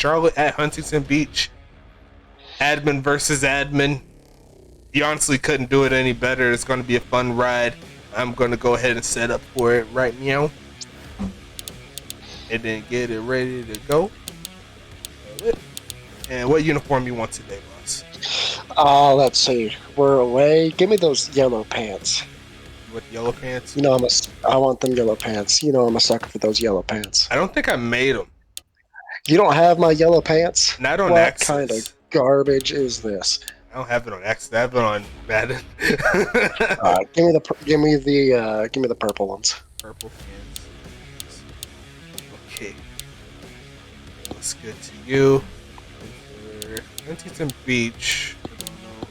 Charlotte at Huntington Beach. Admin versus admin. You honestly couldn't do it any better. It's going to be a fun ride. I'm going to go ahead and set up for it right now. And then get it ready to go. And what uniform you want today, boss? Let's see. We're away. Give me those yellow pants. With yellow pants? You know, I want them yellow pants. You know I'm a sucker for those yellow pants. I don't think I made them. You don't have my yellow pants? Not on what Access. What kind of garbage is this? I don't have it on Access. I have it on Madden. Give me the purple ones. Purple pants. Okay. Looks good to you. Huntington Beach. I don't know.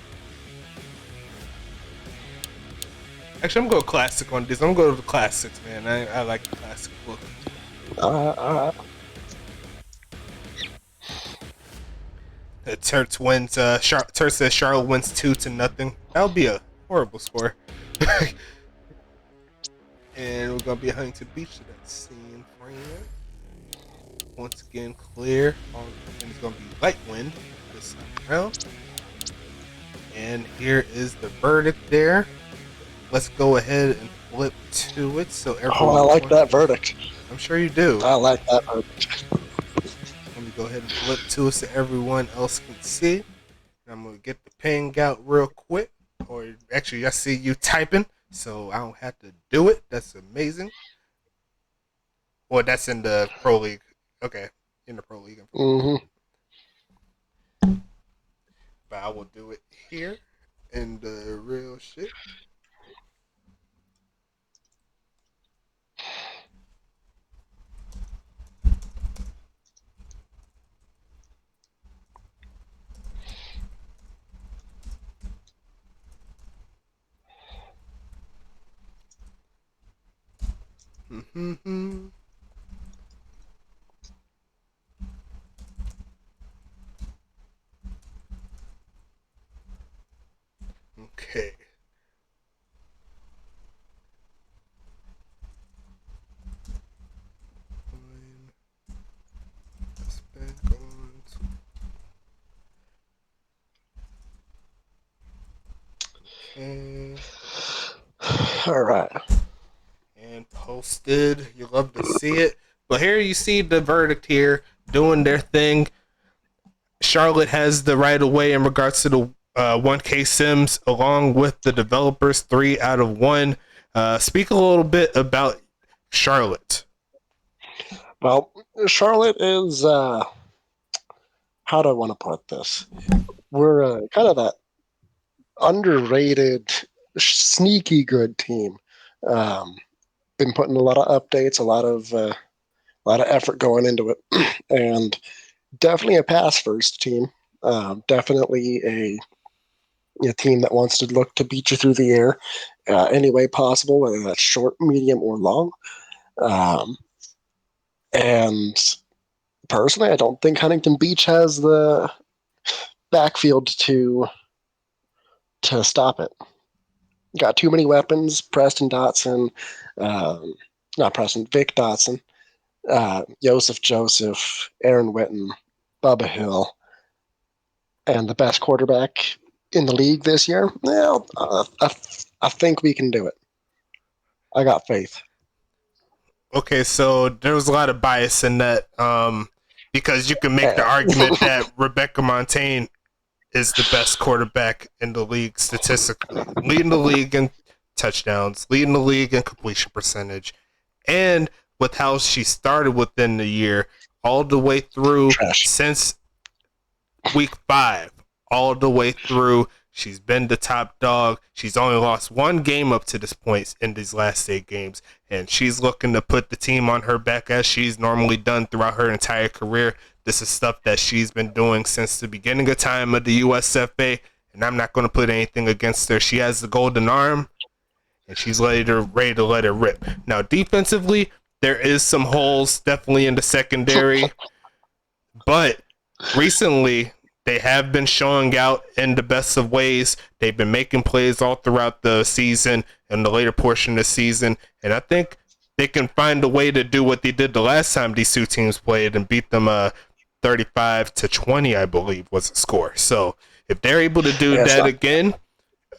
Actually, I'm going classic on this. I'm going to the classics, man. I like the classic look. Turt wins. Turt says Charlotte wins 2-0. That'll be a horrible score. And we're gonna be at Huntington Beach to that scene frame. Once again, clear. And it's gonna be light wind this time around. And here is the verdict there. Let's go ahead and flip to it so everyone. I like that verdict. I'm sure you do. I like that verdict. Let me go ahead and flip to it so everyone else can see. I'm gonna get the ping out real quick. Or actually, I see you typing, so I don't have to do it. That's amazing. Well, that's in the Pro League. Okay, in the Pro League. Mm-hmm. But I will do it here in the real shit. Okay. Let's back on. Okay. All right. And posted. You love to see it. But here you see the verdict here doing their thing. Charlotte has the right of way in regards to the 1K Sims, along with the developers, 3 out of 1. Speak a little bit about Charlotte. Well, Charlotte is, how do I want to put this? We're kind of that underrated, sneaky good team. Been putting a lot of updates, a lot of effort going into it, and definitely a pass first team. Definitely a team that wants to look to beat you through the air any way possible, whether that's short, medium, or long. And personally, I don't think Huntington Beach has the backfield to stop it. Got too many weapons. Preston Dotson, Vic Dotson, Joseph, Aaron Witten, Bubba Hill, and the best quarterback in the league this year. Well, I think we can do it. I got faith. Okay, so there was a lot of bias in that because you can make the argument that Rebecca Montaigne is the best quarterback in the league statistically, leading the league in touchdowns, leading the league in completion percentage, and with how she started within the year, all the way through since week 5, all the way through, she's been the top dog. She's only lost 1 game up to this point in these last 8 games, and she's looking to put the team on her back as she's normally done throughout her entire career. This is stuff that she's been doing since the beginning of time of the USFA, and I'm not going to put anything against her. She has the golden arm, and she's ready to let it rip. Now, defensively, there is some holes definitely in the secondary, but recently they have been showing out in the best of ways. They've been making plays all throughout the season and the later portion of the season, and I think they can find a way to do what they did the last time these 2 teams played and beat them 35-20, I believe, was the score. So if they're able to do that again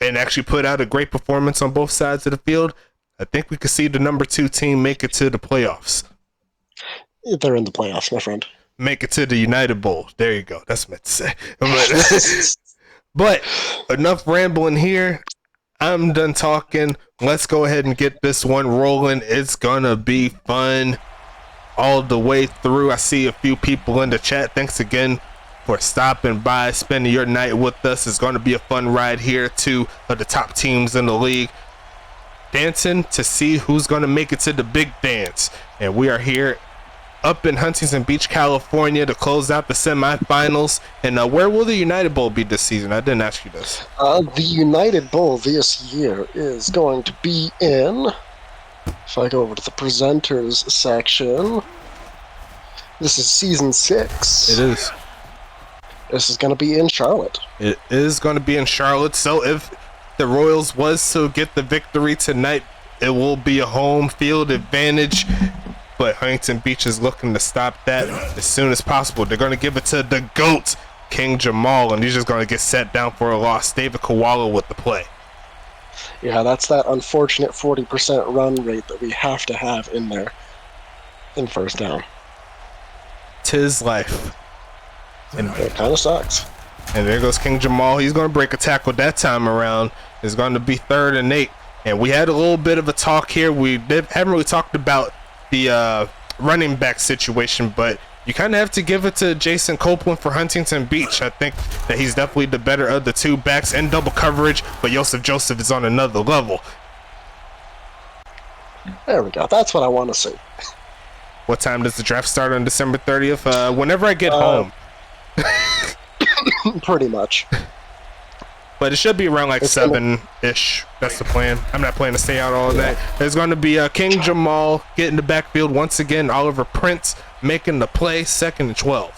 and actually put out a great performance on both sides of the field, I think we could see the number 2 team make it to the playoffs. They're in the playoffs, my friend. Make it to the United Bowl. There you go. That's what I meant to say. But enough rambling here. I'm done talking. Let's go ahead and get this one rolling. It's gonna be fun all the way through. I see a few people in the chat. Thanks again for stopping by, spending your night with us. It's going to be a fun ride here. 2 of the top teams in the league dancing to see who's going to make it to the big dance. And we are here up in Huntington Beach, California to close out the semifinals. And where will the United Bowl be this season? I didn't ask you this. The United Bowl this year is going to be in, if I go over to the presenters section, this is season 6. It is. This is going to be in Charlotte. It is going to be in Charlotte. So if the Royals was to get the victory tonight, it will be a home field advantage. But Huntington Beach is looking to stop that as soon as possible. They're going to give it to the GOAT, King Jamal, and he's just going to get set down for a loss. David Koala with the play. Yeah, that's that unfortunate 40% run rate that we have to have in there in first down. 'Tis life. And it kind of sucks. And there goes King Jamal. He's going to break a tackle that time around. It's going to be 3rd and 8. And we had a little bit of a talk here. We haven't really talked about the running back situation, but you kind of have to give it to Jason Copeland for Huntington Beach. I think that he's definitely the better of the 2 backs in double coverage, but Joseph is on another level. There we go. That's what I want to see. What time does the draft start on December 30th? Whenever I get home. Pretty much. But it should be around like 7-ish. That's the plan. I'm not planning to stay out all day. There's going to be King Jamal getting the backfield once again. Oliver Prince making the play, 2nd and 12.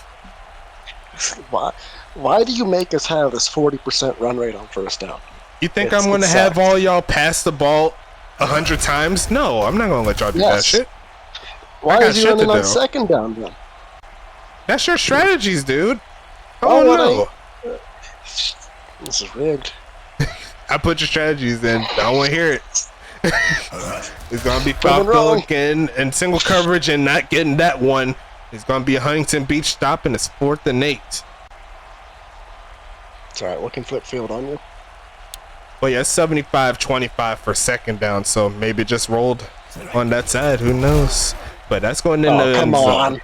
Why do you make us have this 40% run rate on first down? You think I'm going to have all y'all pass the ball 100 times? No, I'm not going to let y'all do that shit. Why is he running on 2nd down then? That's your strategies, dude. Oh no. This is rigged. I put your strategies in. I don't want to hear it. It's going to be Falco again in single coverage and not getting that one. It's going to be a Huntington Beach stop, and it's 4th and 8. It's all right. We can flip field on you. Well, yeah, it's 75-25 for 2nd down, so maybe it just rolled on that side. Who knows? But that's going in the end zone.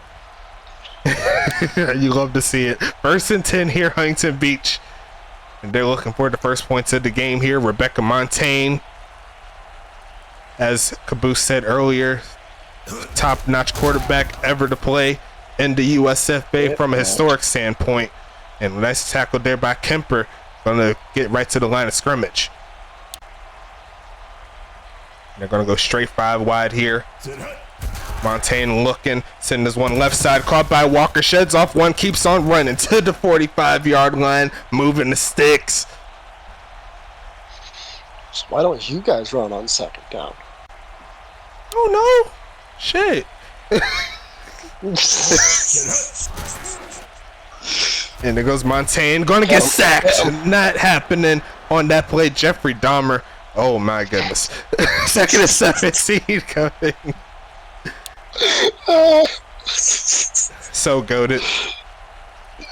You love to see it. 1st and 10 here, Huntington Beach. And they're looking for the first points of the game here. Rebecca Montaigne, as Caboose said earlier, top-notch quarterback ever to play in the USFA from a historic standpoint. And nice tackle there by Kemper. Going to get right to the line of scrimmage. They're going to go straight 5 wide here. Montaigne looking, sending this one left side, caught by Walker, sheds off one, keeps on running to the 45-yard line, moving the sticks. So why don't you guys run on 2nd down? Oh no, shit. And there goes Montaigne, going to get sacked. Not happening on that play. Jeffrey Dahmer, oh my goodness. 2nd and 17 coming. So goated.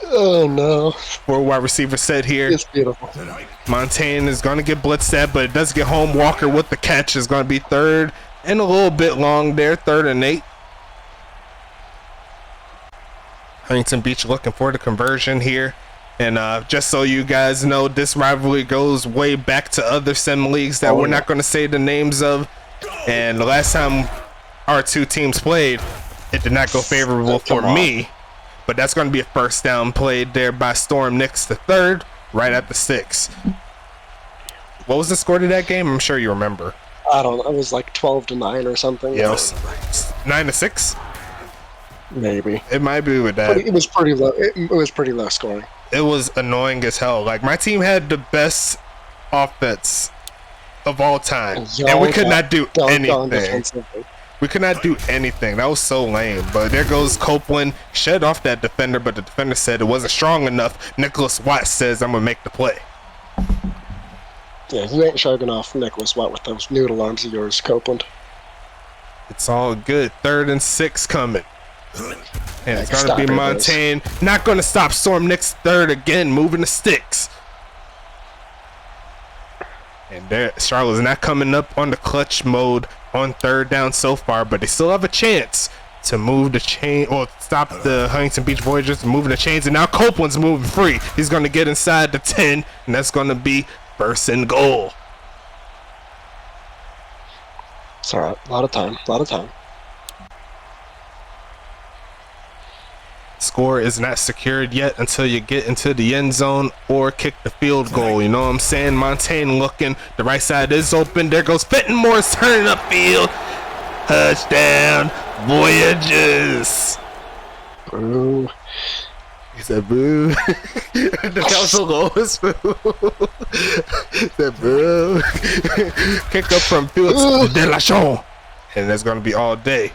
Oh no. 4 wide receiver set here. It's beautiful. Montaigne is going to get blitzed at, but it does get home. Walker with the catch is going to be 3rd and a little bit long there. 3rd and 8. Huntington Beach looking for the conversion here. And just so you guys know, this rivalry goes way back to other sim leagues that we're not going to say the names of. And the last time our 2 teams played, it did not go favorable for me, but that's going to be a first down played there by Storm Nix the 3rd, right at the 6. What was the score to that game? I'm sure you remember. I don't know. It was like 12-9 or something. Yeah, 9-6. Maybe it might be with that. It was pretty low. It was pretty low scoring. It was annoying as hell. Like, my team had the best offense of all time, and we could not do anything. We could not do anything. That was so lame. But there goes Copeland. Shed off that defender, but the defender said it wasn't strong enough. Nicholas Watt says, I'm going to make the play. Yeah, you ain't sharking off Nicholas Watt with those noodle arms of yours, Copeland. It's all good. 3rd and 6 coming. And it's going to be Montaigne. Not going to stop Storm Nick's 3rd again, moving the sticks. And there, Charlotte's not coming up on the clutch mode on 3rd down so far, but they still have a chance to move the chain or stop the Huntington Beach Voyagers from moving the chains. And now Copeland's moving free. He's going to get inside the 10, and that's going to be 1st and goal. It's all right. A lot of time. Score is not secured yet until you get into the end zone or kick the field goal. You know what I'm saying? Montaigne looking. The right side is open. There goes Fenton Morris turning upfield. Touchdown, Voyagers. Boo. He said boo. That was the lowest boo. He said boo. Kick up from Felix Delachon. And that's going to be all day.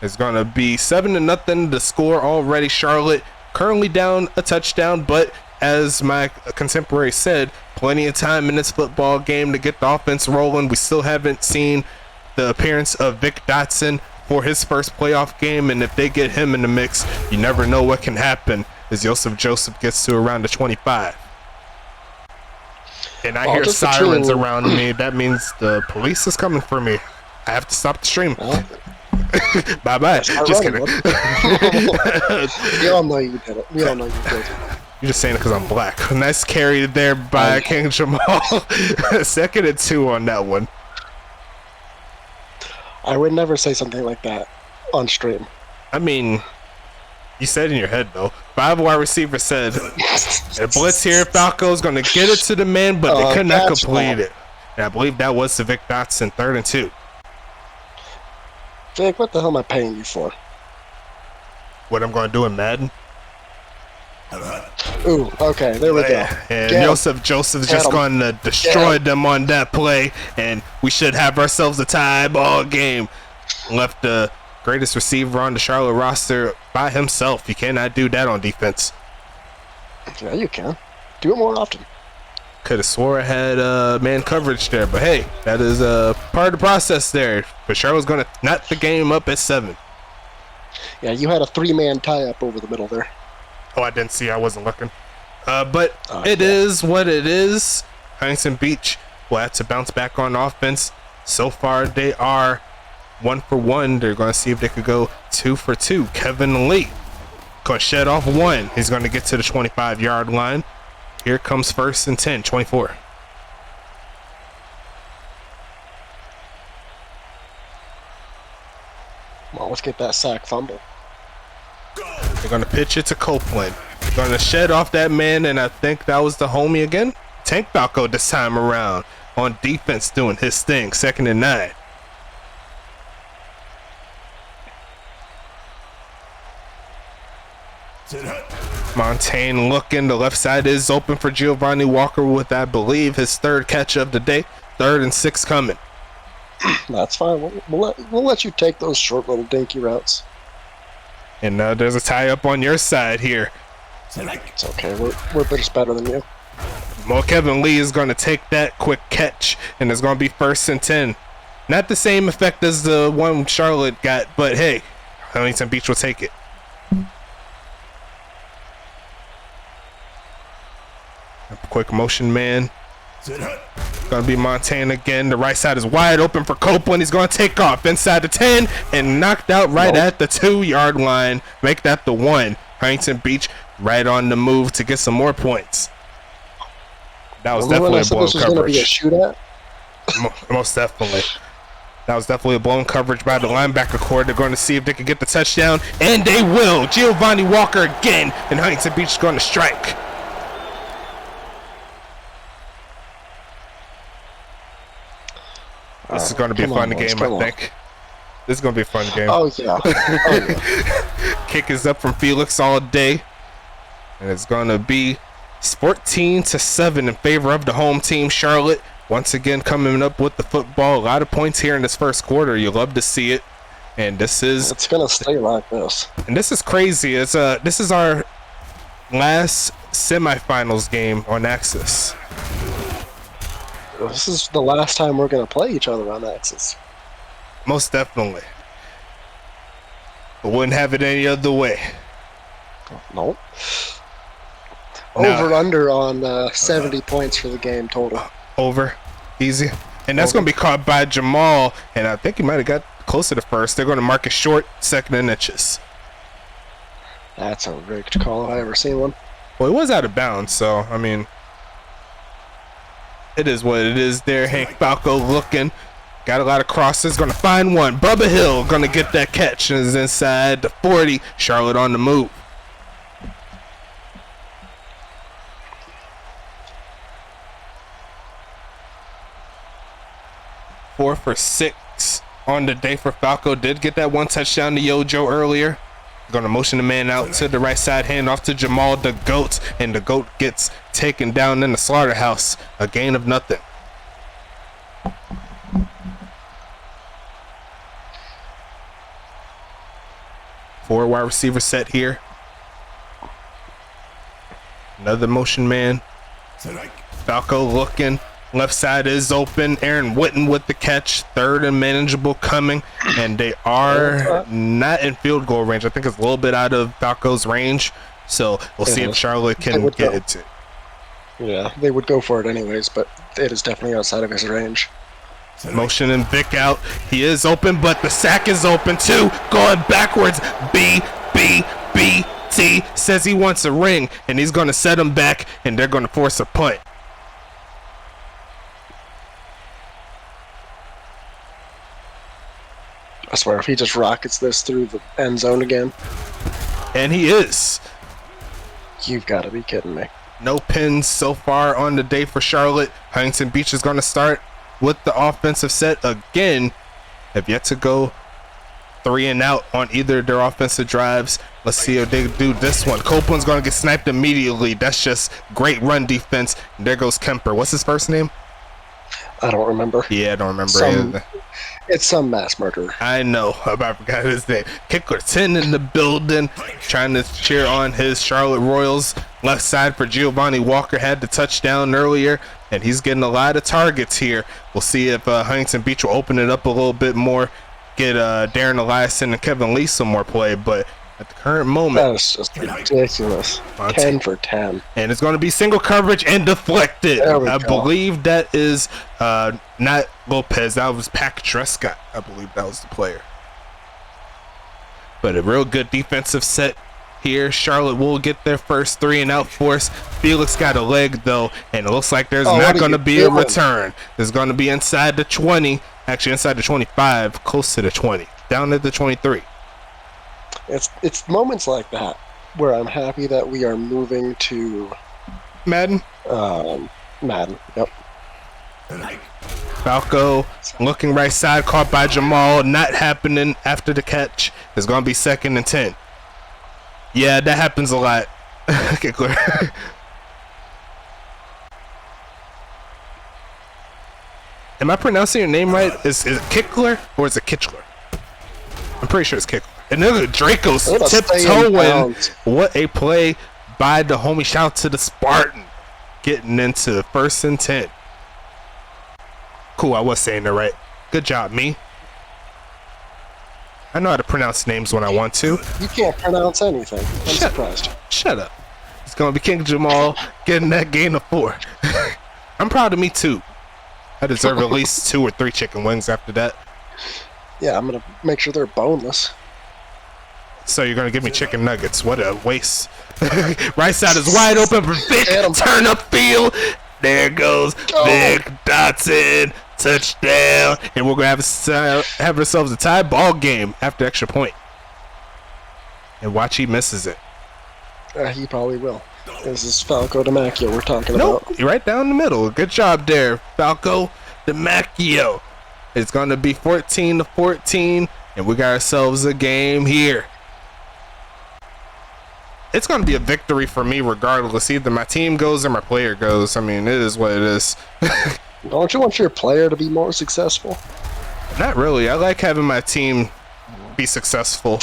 It's going to be 7-0 the score already. Charlotte currently down a touchdown, but as my contemporary said, plenty of time in this football game to get the offense rolling. We still haven't seen the appearance of Vic Dotson for his first playoff game, and if they get him in the mix, you never know what can happen as Joseph gets to around the 25. And I hear sirens around me. That means the police is coming for me. I have to stop the stream. Bye-bye. Just kidding. We all know you did it. You're just saying it because I'm black. Nice carry there by King Jamal. 2nd and 2 on that one. I would never say something like that on stream. I mean, you said in your head, though. 5 wide receiver said, a blitz here, Falco's going to get it to the man, but they could not complete it. And I believe that was the Vic Dotson 3rd and 2. Vic, what the hell am I paying you for? What I'm going to do in Madden? Ooh, okay, there we go. And Joseph's just going to destroy them on that play, and we should have ourselves a tie ball game. Left the greatest receiver on the Charlotte roster by himself. You cannot do that on defense. Yeah, you can. Do it more often. Could have swore I had man coverage there, but hey, that is part of the process there. But Charlotte's going to knot the game up at 7. Yeah, you had a 3-man tie-up over the middle there. Oh, I didn't see. I wasn't looking. But it is what it is. Huntington Beach will have to bounce back on offense. So far, they are 1 for 1. They're going to see if they could go 2 for 2. Kevin Lee going to shed off 1. He's going to get to the 25-yard line. Here comes 1st and 10, 24. Well, let's get that sack fumble. They're going to pitch it to Copeland. Going to shed off that man, and I think that was the homie again. Tank Falco this time around on defense doing his thing. 2nd and 9. Montaigne looking. The left side is open for Giovanni Walker with, I believe, his 3rd catch of the day. 3rd and 6 coming. That's fine. We'll let you take those short little dinky routes. And there's a tie-up on your side here. It's okay. We're just better than you. Well, Kevin Lee is going to take that quick catch, and it's going to be 1st and 10. Not the same effect as the one Charlotte got, but hey, Huntington Beach will take it. Quick motion man. Going to be Montaigne again. The right side is wide open for Copeland. He's going to take off inside the 10 and knocked out right at the 2-yard line. Make that the 1. Huntington Beach right on the move to get some more points. That was definitely a blown coverage. Most definitely. That was definitely a blown coverage by the linebacker core. They're going to see if they can get the touchdown, and they will. Giovanni Walker again, and Huntington Beach is going to strike. This is going to be a fun game, I think. This is going to be a fun game. Oh, yeah. Kick is up from Felix all day. And it's going to be 14-7 in favor of the home team. Charlotte, once again, coming up with the football. A lot of points here in this first quarter. You love to see it. And it's gonna stay like this. And this is crazy. This is our last semifinals game on Axis. This is the last time we're gonna play each other on Axis. Most definitely. I wouldn't have it any other way. Nope. Over under on 70 points for the game total. Over. Easy. And that's going to be caught by Jamal. And I think he might have got closer to first. They're going to mark it short, second in inches. That's a rigged call if I ever seen one. Well, it was out of bounds, so, I mean, it is what it is there. Hank Falco looking. Got a lot of crosses. Going to find one. Bubba Hill going to get that catch. And is inside the 40. Charlotte on the move. Four for 6 on the day for Falco. Did get that one touchdown to Yojo earlier. Going to motion the man out to the right side, hand off to Jamal the GOAT, and the GOAT gets taken down in the slaughterhouse. A gain of nothing. Four wide receiver set here. Another motion man. Falco looking. Left side is open. Aaron Witten with the catch. Third and manageable coming. And they are not in field goal range. I think it's a little bit out of Falco's range. So we'll see if Charlotte can get it to. Yeah, they would go for it anyways, but it is definitely outside of his range. Motion and Vic out. He is open, but the sack is open too. Going backwards. T says he wants a ring, and he's going to set him back, and they're going to force a punt. I swear, if he just rockets this through the end zone again. And he is. You've got to be kidding me. No pins so far on the day for Charlotte. Huntington Beach is going to start with the offensive set again. Have yet to go 3 and out on either of their offensive drives. Let's see if they do this one. Copeland's going to get sniped immediately. That's just great run defense. And there goes Kemper. What's his first name? I don't remember. Yeah, I don't remember either. It's some mass murderer. I know. I forgot his name. Kicker 10 in the building, trying to cheer on his Charlotte Royals. Left side for Giovanni Walker. Had the touchdown earlier, and he's getting a lot of targets here. We'll see if Huntington Beach will open it up a little bit more, get Darren Eliason and Kevin Lee some more play, but at the current moment, that is just ridiculous. 10 for 10. And it's going to be single coverage and deflected. I believe that is not Lopez. That was Pac Trescott. I believe that was the player. But a real good defensive set here. Charlotte will get their first 3 and out force. Felix got a leg though, and it looks like there's not going to be a return. There's going to be inside the 20, actually inside the 25, close to the 20, down at the 23. It's moments like that where I'm happy that we are moving to Madden. Madden. Yep. Falco looking right side, caught by Jamal. Not happening after the catch. It's going to be 2nd and 10. Yeah, that happens a lot. Okay, clear. Am I pronouncing your name right? Is it Kickler or is it Kitchler? I'm pretty sure it's Kickler. And then Draco's tiptoeing. What a play by the homie. Shout out to the Spartan. Getting into 1st and 10. Cool, I was saying that right. Good job, me. I know how to pronounce names when I want to. You can't pronounce anything. I'm surprised. Shut up. It's going to be King Jamal getting that gain of 4. I'm proud of me, too. I deserve at least 2 or 3 chicken wings after that. Yeah, I'm going to make sure they're boneless. So you're going to give me chicken nuggets. What a waste. Right side is wide open for Vic. Turn up field. There goes Vic Dotson. Touchdown. And we're going to have ourselves a tie ball game after extra point. And watch, he misses it. He probably will. This is Falco DiMacchio we're talking about. Nope, right down the middle. Good job there, Falco DiMacchio. It's going to be 14-14, and we got ourselves a game here. It's going to be a victory for me regardless. Either my team goes or my player goes. I mean, it is what it is. Don't you want your player to be more successful? Not really. I like having my team be successful.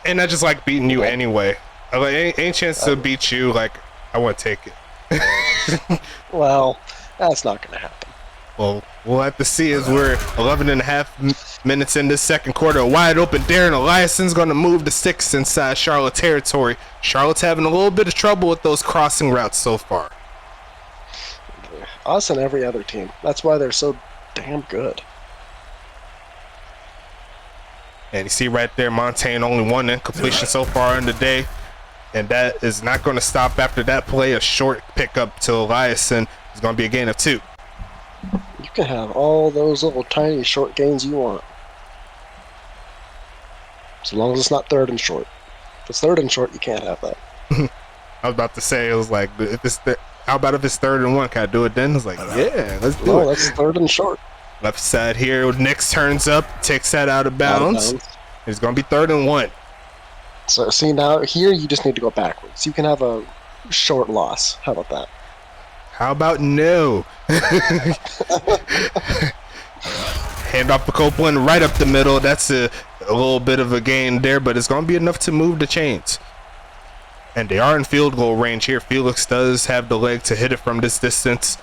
And I just like beating you anyway. I like, ain't chance to beat you, like, I want to take it. Well, that's not going to happen. Well, we'll have to see as we're 11 and a half minutes in this second quarter. A wide open Darren Eliason's going to move the sticks inside Charlotte territory. Charlotte's having a little bit of trouble with those crossing routes so far. Us and every other team. That's why they're so damn good. And you see right there, Montaigne only one incompletion so far in the day. And that is not going to stop after that play. A short pickup to Eliason is going to be a gain of 2. You can have all those little tiny short gains you want. So long as it's not 3rd and short. If it's 3rd and short, you can't have that. I was about to say, it was like, if it's how about if it's 3rd and 1? Can I do it then? It's like, yeah, let's do it. No, that's 3rd and short. Left side here, Nix turns up, takes that out of bounds. It's going to be 3rd and 1. So see, now here you just need to go backwards. You can have a short loss. How about that? How about no? Hand off the Copeland right up the middle. That's a little bit of a gain there, but it's going to be enough to move the chains. And they are in field goal range here. Felix does have the leg to hit it from this distance,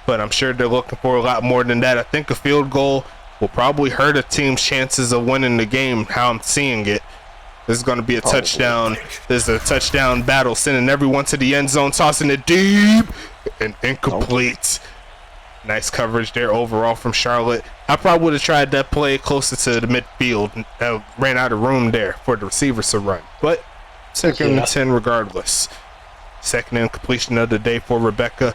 but I'm sure they're looking for a lot more than that. I think a field goal will probably hurt a team's chances of winning the game, how I'm seeing it. This is going to be a touchdown. This is a touchdown battle, sending everyone to the end zone, tossing it deep and incomplete. Nice coverage there overall from Charlotte. I probably would have tried that play closer to the midfield. Ran out of room there for the receivers to run. But 2nd and 10 regardless. 2nd incompletion of the day for Rebecca.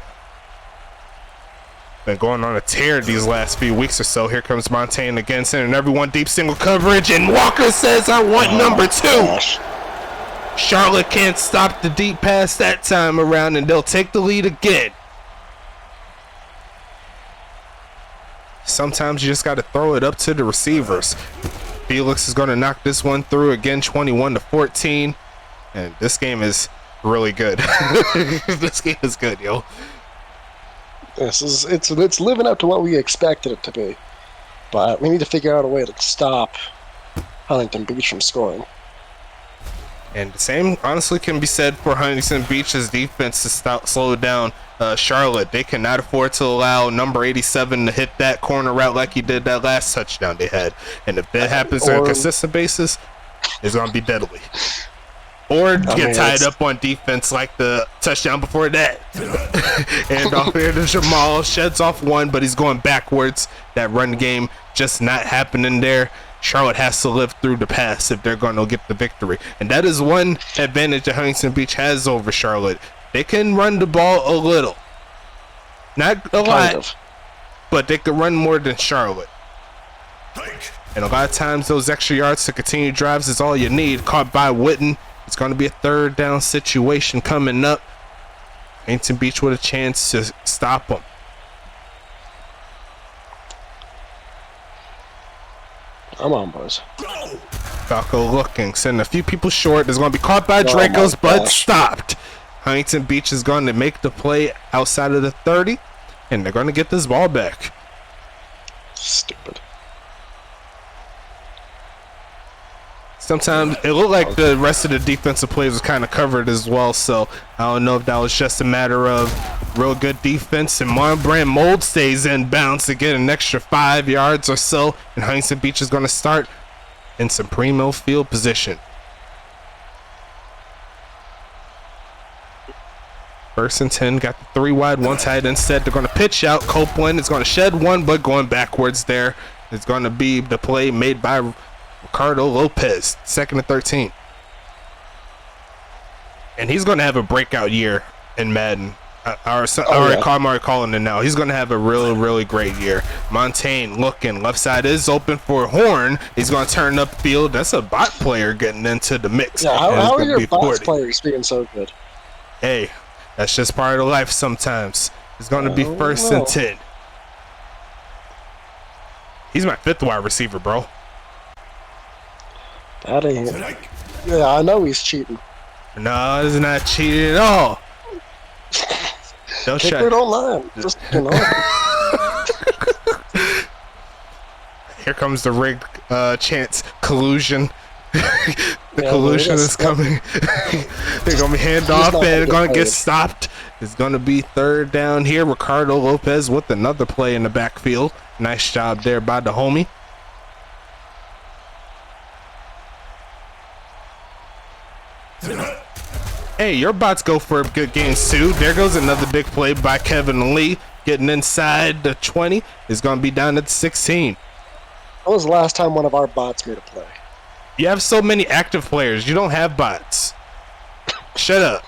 Been going on a tear these last few weeks or so. Here comes Montaigne again, sending everyone deep single coverage, and Walker says, I want number 2. Charlotte can't stop the deep pass that time around, and they'll take the lead again. Sometimes you just got to throw it up to the receivers. Felix is going to knock this one through again, 21-14. And this game is really good. This game is good, yo. It's living up to what we expected it to be, but we need to figure out a way to stop Huntington Beach from scoring. And the same honestly can be said for Huntington Beach's defense to slow down Charlotte. They cannot afford to allow number 87 to hit that corner route like he did that last touchdown they had. And if that happens on a consistent basis, it's going to be deadly. Or get tied up on defense like the touchdown before that. And off here to Jamal, sheds off one, but he's going backwards. That run game just not happening there. Charlotte has to live through the pass if they're going to get the victory. And that is one advantage that Huntington Beach has over Charlotte. They can run the ball a little. Not a lot, but they can run more than Charlotte. And a lot of times those extra yards to continue drives is all you need. Caught by Witten. It's going to be a 3rd down situation coming up. Huntington Beach with a chance to stop them. Come on, boys. Falco looking, sending a few people short. It's going to be caught by Dracos, but stopped. Huntington Beach is going to make the play outside of the 30, and they're going to get this ball back. Stupid. Sometimes it looked like the rest of the defensive plays was kind of covered as well, so I don't know if that was just a matter of real good defense. And Monbrand Mold stays in bounds to get an extra 5 yards or so, and Huntington Beach is going to start in some primo field position. 1st and 10, got the 3 wide, 1 tight. Instead, they're going to pitch out. Copeland is going to shed one, but going backwards there. It's going to be the play made by Ricardo Lopez, 2nd and 13. And he's going to have a breakout year in Madden. I'm already calling it now. He's going to have a really, really great year. Montaigne looking. Left side is open for Horn. He's going to turn upfield. That's a bot player getting into the mix. Yeah, how are your bot players being so good? Hey, that's just part of life sometimes. It's going to be 1st and 10. He's my 5th wide receiver, bro. That ain't. Yeah, I know he's cheating. No, it's not cheating at all. Don't Kick it online. Just, Here comes the rigged chance collusion. The Yeah, collusion is coming. They're gonna be hand off and gonna get stopped. It's gonna be third down here. Ricardo Lopez with another play in the backfield. Nice job there by the homie. Hey, your bots go for good gains too. There goes another big play by Kevin Lee. Getting inside the 20. Is gonna be down at the 16. When was the last time one of our bots made a play? You have so many active players. You don't have bots. Shut up.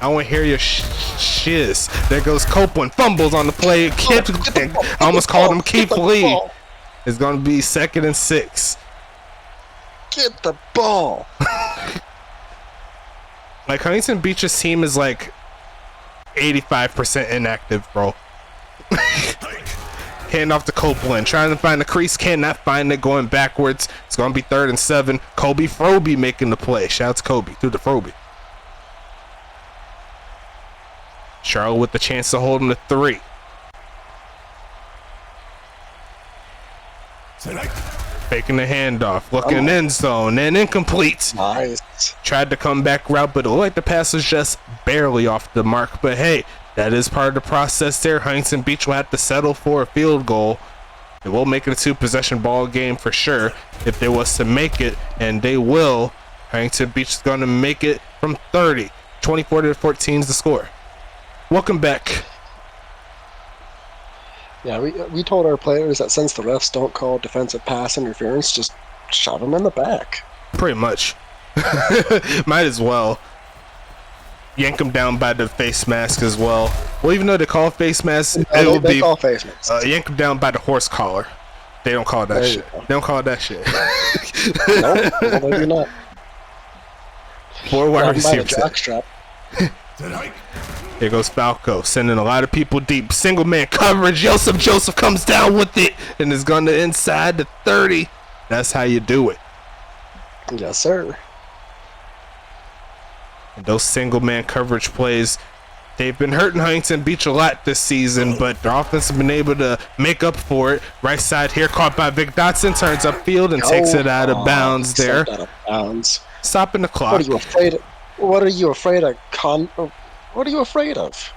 I want to hear your shiz. There goes Copeland. Fumbles on the play. I almost called him Keith Lee. It's going to be 2nd and 6. Get the ball. Like, Huntington Beach's team is like 85% inactive, bro. Hand off to Copeland, trying to find the crease, cannot find it, going backwards. It's going to be 3rd and 7. Kobe Froby making the play. Shout out to Kobe through the Froby. Charlotte with the chance to hold him to 3. Faking the handoff, looking in end zone, and incomplete. Nice. Tried to come back route, but it looked like the pass was just barely off the mark. But hey, that is part of the process there. Huntington Beach will have to settle for a field goal. It will make it a 2-possession ball game for sure if they was to make it, and they will. Huntington Beach is going to make it from 30. 24-14 is the score. Welcome back. Yeah, we told our players that since the refs don't call defensive pass interference, just shove them in the back. Pretty much. Might as well. Yank them down by the face mask as well. Well, even though they call face mask, it will be call face mask. yank them down by the horse collar. They don't call that shit. They don't call that shit. No, maybe not. 4 wide receivers. Jockstrap. Here goes Falco, sending a lot of people deep. Single man coverage. Joseph comes down with it and is going to inside the 30. That's how you do it. Yes, sir. And those single man coverage plays, they've been hurting Huntington Beach a lot this season, but their offense has been able to make up for it. Right side here, caught by Vic Dotson, turns upfield and takes it out of bounds there. Out of bounds. Stopping the clock. What are you afraid of? What are you afraid of? What are you afraid of?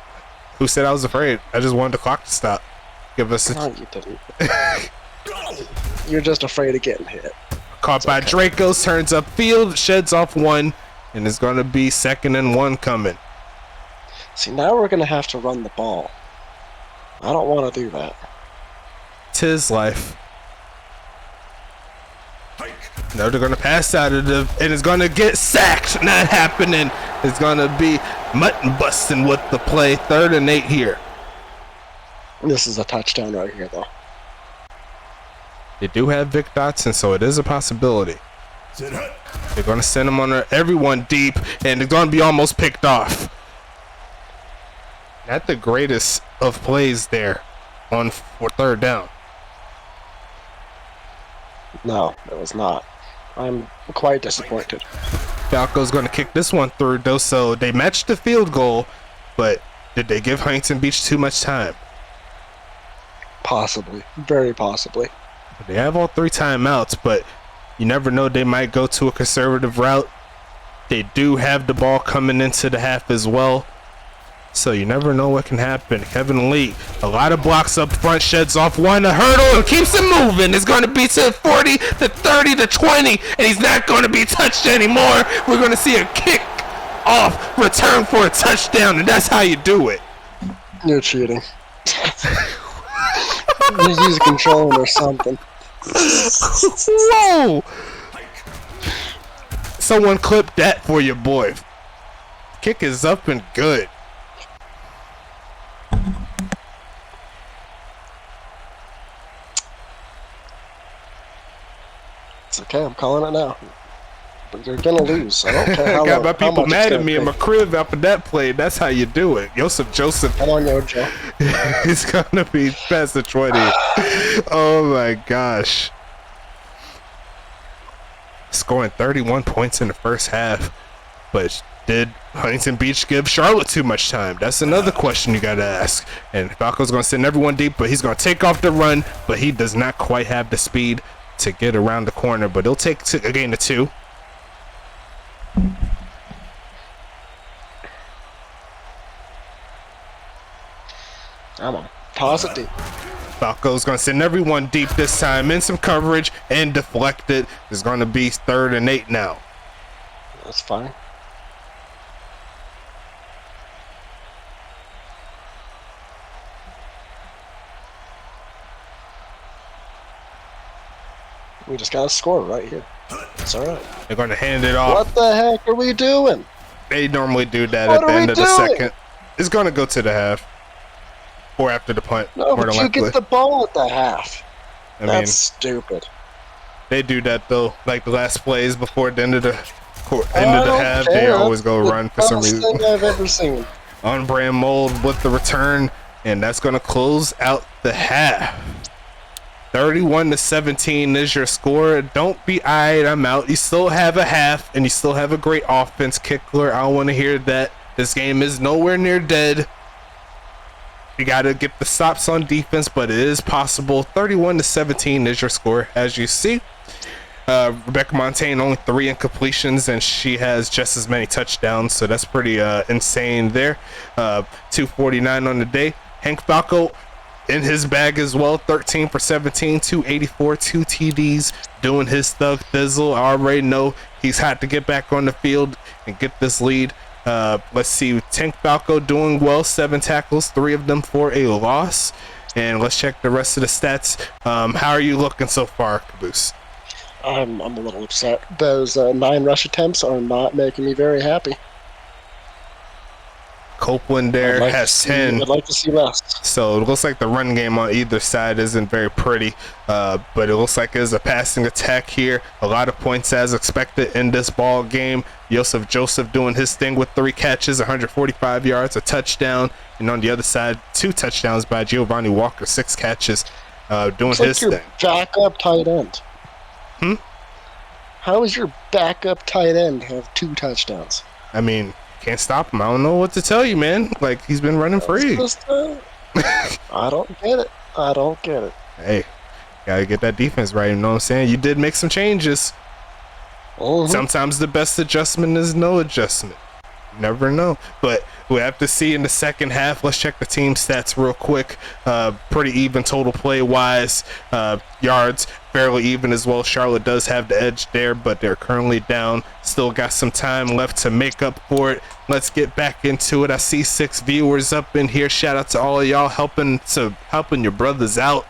Who said I was afraid? I just wanted the clock to stop. Give us a... No, you didn't. You're just afraid of getting hit. Caught by Dracos, turns upfield, sheds off 1, and it's going to be 2nd and 1 coming. See, now we're going to have to run the ball. I don't want to do that. 'Tis life. No, they're going to pass out of the... And it's going to get sacked. Not happening. It's going to be mutton busting with the play. 3rd and 8 here. This is a touchdown right here, though. They do have Vic Dotson, so it is a possibility. They're going to send him on everyone deep, and they're going to be almost picked off. Not the greatest of plays there for 3rd down. No, it was not. I'm quite disappointed. Falco's going to kick this one through, though, so they matched the field goal, but did they give Huntington Beach too much time? Possibly. Very possibly. They have all 3 timeouts, but you never know, they might go to a conservative route. They do have the ball coming into the half as well, so you never know what can happen. Kevin Lee, a lot of blocks up front, sheds off 1, a hurdle, and keeps it moving. It's going to be to 40, to 30, to 20, and he's not going to be touched anymore. We're going to see a kick off, return for a touchdown, and that's how you do it. You're cheating. Just use a controller or something. Whoa! Someone clip that for your boy. Kick is up and good. It's okay, I'm calling it now. But you're gonna lose. I don't care how Got my how people much mad it's at me in gonna my crib after that play. That's how you do it. Joseph. Come on, Joe. He's gonna be past the 20. Oh my gosh. Scoring 31 points in the first half, but Did Huntington Beach give Charlotte too much time? That's another question you gotta ask. And Falco's gonna send everyone deep, but he's gonna take off the run, but he does not quite have the speed to get around the corner, but he'll take a gain of 2. I'm on positive. Falco's gonna send everyone deep this time in some coverage and deflect it. It's gonna be 3rd and 8 now. That's fine. We just got a score right here. It's all right. They're gonna hand it off. What the heck are we doing? They normally do that What at the are end we of the doing? second. It's gonna go to the half. Or after the punt. No, more but than you likely. get the ball at the half. I That's mean, stupid. they do that though. Like the last plays before the end of the I don't half, care. they always go That's run for the some dumbest reason. thing I've ever seen. On brand mold with the return, and that's gonna close out the half. 31-17 is your score. Don't be eyed. I'm out. You still have a half, and you still have a great offense. Kickler, I don't want to hear that. This game is nowhere near dead. You got to get the stops on defense, but it is possible. 31-17 is your score, as you see. Rebecca Montaigne only 3 incompletions, and she has just as many touchdowns, so that's pretty insane there. 249 on the day. Hank Falco in his bag as well, 13 for 17, 284, 2 TDs, doing his thug thizzle. I already know he's had to get back on the field and get this lead. Let's see, Tank Falco doing well, 7 tackles, 3 of them for a loss. And let's check the rest of the stats. How are you looking so far, Caboose? I'm a little upset. Those 9 rush attempts are not making me very happy. Copeland there has 10. I'd like to see less. So it looks like the run game on either side isn't very pretty, but it looks like there's a passing attack here. A lot of points as expected in this ball game. Joseph doing his thing with 3 catches, 145 yards, a touchdown. And on the other side, 2 touchdowns by Giovanni Walker, 6 catches, doing his thing. Backup tight end. Hmm? How is your backup tight end have 2 touchdowns? I mean, can't stop him. I don't know what to tell you, man. Like, he's been running free. I don't get it. I don't get it. Hey, gotta get that defense right. You know what I'm saying? You did make some changes. Sometimes the best adjustment is no adjustment. You never know. But we have to see in the second half. Let's check the team stats real quick. Pretty even total play wise. Yards fairly even as well. Charlotte does have the edge there, but they're currently down. Still got some time left to make up for it. Let's get back into it. I see 6 viewers up in here. Shout out to all of y'all helping your brothers out.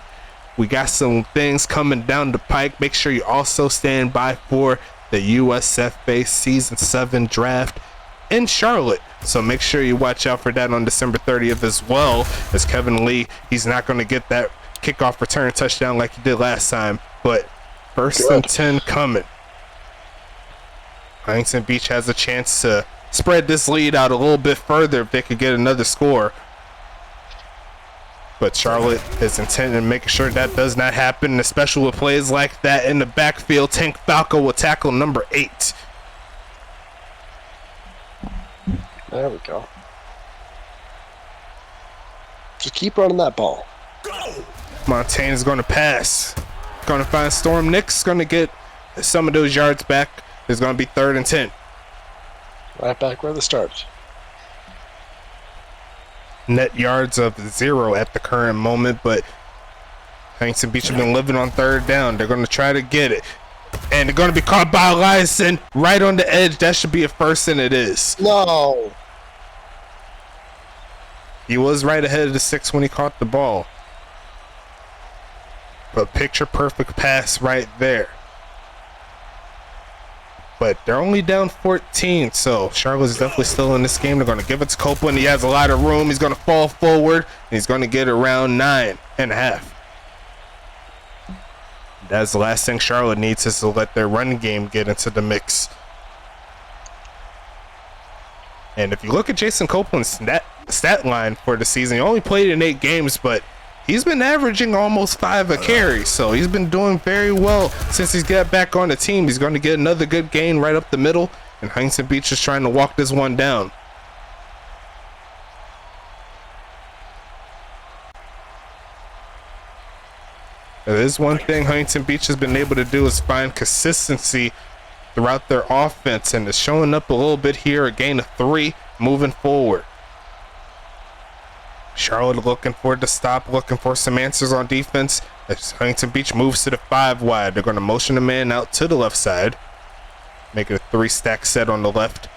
We got some things coming down the pike. Make sure you also stand by for the USFA Season 7 draft in Charlotte. So make sure you watch out for that on December 30th as well, as Kevin Lee, he's not going to get that kickoff return touchdown like he did last time, but 1st and 10 coming. Huntington Beach has a chance to spread this lead out a little bit further if they could get another score. But Charlotte is intent on making sure that does not happen, especially with plays like that in the backfield. Tank Falco will tackle number 8. There we go. Just keep running that ball. Montaigne is going to pass. Going to find Storm. Nick's going to get some of those yards back. It's going to be 3rd and 10. Right back where they started. Net yards of 0 at the current moment, but Huntington Beach have been living on 3rd down. They're going to try to get it. And they're going to be caught by Eliason right on the edge. That should be a first, and it is. No. He was right ahead of the 6 when he caught the ball. But picture perfect pass right there. But they're only down 14, so Charlotte's definitely still in this game. They're going to give it to Copeland. He has a lot of room. He's going to fall forward, and he's going to get around 9.5. That's the last thing Charlotte needs, is to let their run game get into the mix. And if you look at Jason Copeland's stat line for the season, he only played in 8 games, but he's been averaging almost 5 a carry, so he's been doing very well since he's got back on the team. He's going to get another good gain right up the middle, and Huntington Beach is trying to walk this one down. There is one thing Huntington Beach has been able to do is find consistency throughout their offense, and is showing up a little bit here, a gain of 3 moving forward. Charlotte looking for the stop, looking for some answers on defense. As Huntington Beach moves to the 5 wide, they're going to motion the man out to the left side, make it a 3-stack set on the left.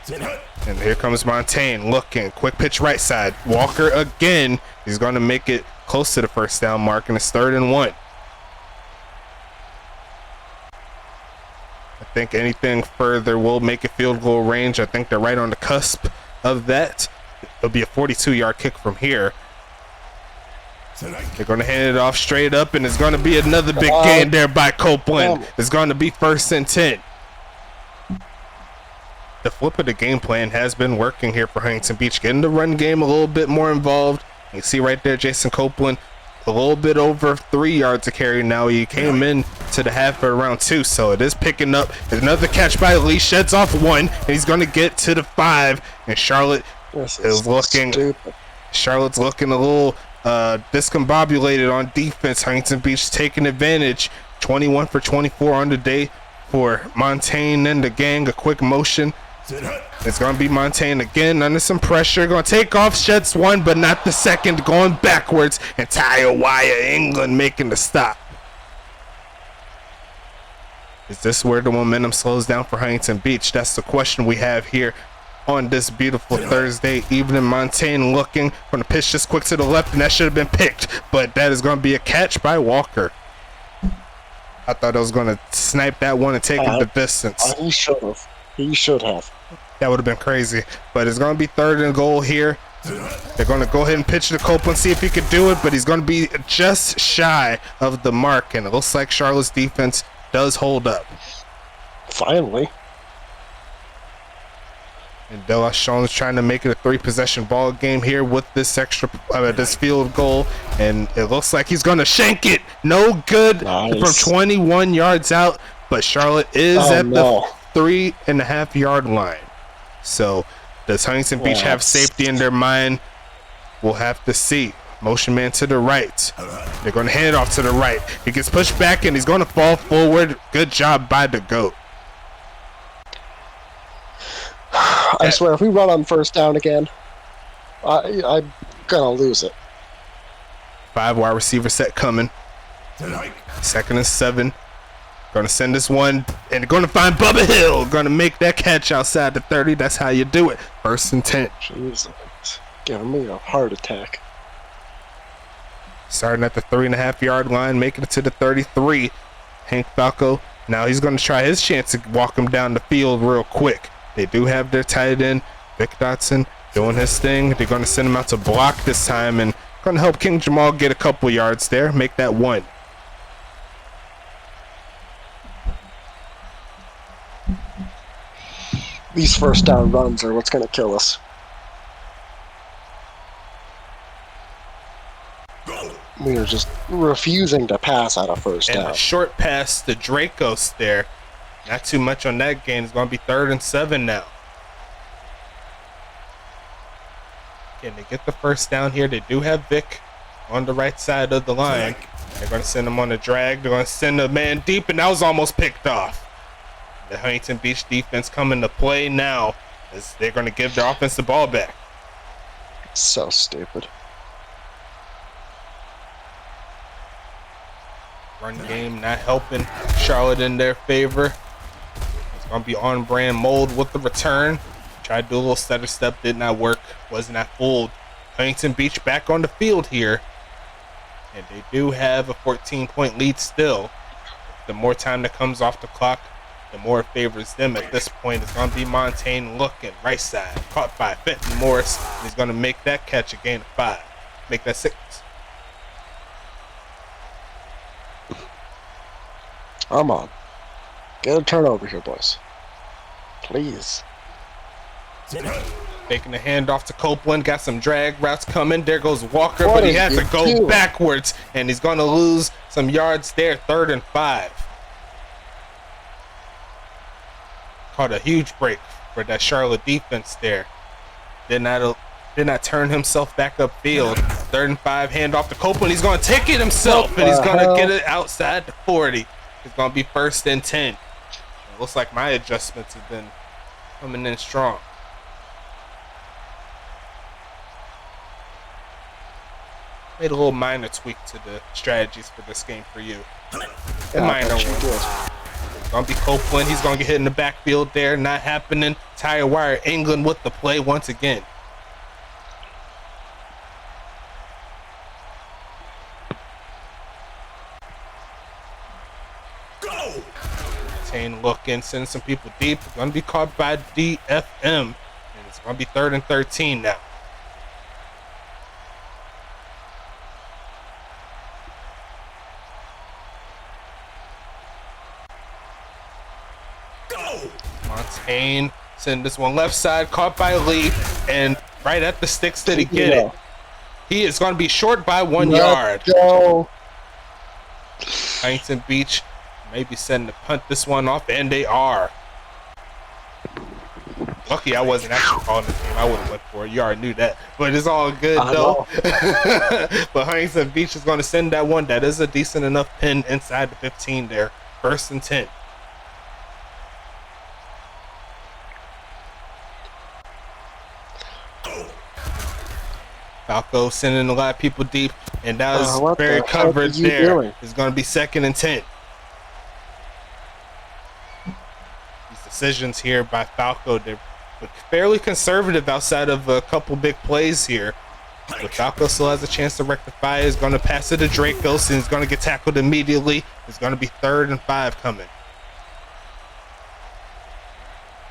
And here comes Montaigne looking, quick pitch right side. Walker again, he's going to make it close to the first down mark, and it's 3rd and 1. I think anything further will make it field goal range. I think they're right on the cusp of that. It'll be a 42-yard kick from here. They're going to hand it off straight up, and it's going to be another big gain there by Copeland. It's going to be 1st and 10. The flip of the game plan has been working here for Huntington Beach, getting the run game a little bit more involved. You see right there, Jason Copeland, a little bit over 3 yards to carry now. He came in to the half of round 2, so it is picking up. There's another catch by Lee, sheds off 1, and he's going to get to the 5. And Charlotte's looking a little discombobulated on defense. Huntington Beach taking advantage. 21 for 24 on the day for Montaigne and the gang. A quick motion. It's going to be Montaigne again under some pressure. Going to take off, sheds 1, but not the second. Going backwards, and Taiawaya England making the stop. Is this where the momentum slows down for Huntington Beach? That's the question we have here on this beautiful Thursday evening. Montaigne looking, going to pitch this quick to the left, and that should have been picked, but that is going to be a catch by Walker. I thought I was going to snipe that one and take it the distance. He should have. He should have. That would have been crazy, but it's going to be 3rd and goal here. They're going to go ahead and pitch to Copeland, see if he could do it, but he's going to be just shy of the mark, and it looks like Charlotte's defense does hold up. Finally. And De La Chaune's trying to make it a 3-possession ball game here with this this field goal, and it looks like he's going to shank it. No good. Nice. From 21 yards out, but Charlotte is at the 3.5-yard line. So does Huntington Beach have safety in their mind? We'll have to see. Motion man to the right. They're going to hand it off to the right. He gets pushed back, and he's going to fall forward. Good job by the GOAT. I swear, if we run on 1st down again, I'm going to lose it. 5 wide receiver set coming. 2nd and 7. Going to send this one, and going to find Bubba Hill. Going to make that catch outside the 30. That's how you do it. 1st and 10. Jeez, giving me a heart attack. Starting at the 3.5-yard line, making it to the 33. Hank Falco. Now he's going to try his chance to walk him down the field real quick. They do have their tight end, Vic Dotson, doing his thing. They're going to send him out to block this time, and going to help King Jamal get a couple yards there, make that 1. These 1st down runs are what's going to kill us. We are just refusing to pass out of 1st down. And a short pass to Dracos there. Not too much on that gain. It's going to be 3rd and 7 now. Can they get the 1st down here? They do have Vic on the right side of the line. They're going to send him on a drag. They're going to send a man deep, and that was almost picked off. The Huntington Beach defense coming to play now as they're going to give their offense the ball back. So stupid. Run game not helping Charlotte in their favor. It's going to be on brand mold with the return. Tried to do a little stutter step, did not work. Was not fooled. Huntington Beach back on the field here. And they do have a 14-point lead still. The more time that comes off the clock, the more it favors them. At this point, it's going to be Montaigne looking right side. Caught by Fenton Morris. He's going to make that catch, a gain of 5. Make that 6. Come on. Get a turnover here, boys. Please. Making the handoff to Copeland. Got some drag routes coming. There goes Walker, but he has to go backwards, and he's going to lose some yards there. 3rd and 5. Caught a huge break for that Charlotte defense there. Did not turn himself back upfield. 3rd and 5, hand off to Copeland. He's going to take it himself, and he's going to get it outside the 40. It's going to be 1st and 10. It looks like my adjustments have been coming in strong. Made a little minor tweak to the strategies for this game for you. A minor one. It's going to be Copeland. He's going to get hit in the backfield there. Not happening. Tire wire. England with the play once again. Go! Tane looking, sending some people deep. It's going to be caught by DFM. And it's going to be 3rd and 13 now. Montaigne sending this one left side, caught by Lee, and right at the sticks did he get it. He is going to be short by 1 yard. Go. Huntington Beach maybe sending to punt this one off, and they are. Lucky I wasn't actually calling this game. I would have went for it. You already knew that, but it's all good though. But Huntington Beach is going to send that one. That is a decent enough pin inside the 15 there. 1st and 10. Falco sending a lot of people deep, and that was very covered there. It's going to be 2nd and 10. These decisions here by Falco, they're fairly conservative outside of a couple big plays here. But Falco still has a chance to rectify it. He's going to pass it to Dracos, and he's going to get tackled immediately. It's going to be 3rd and 5 coming.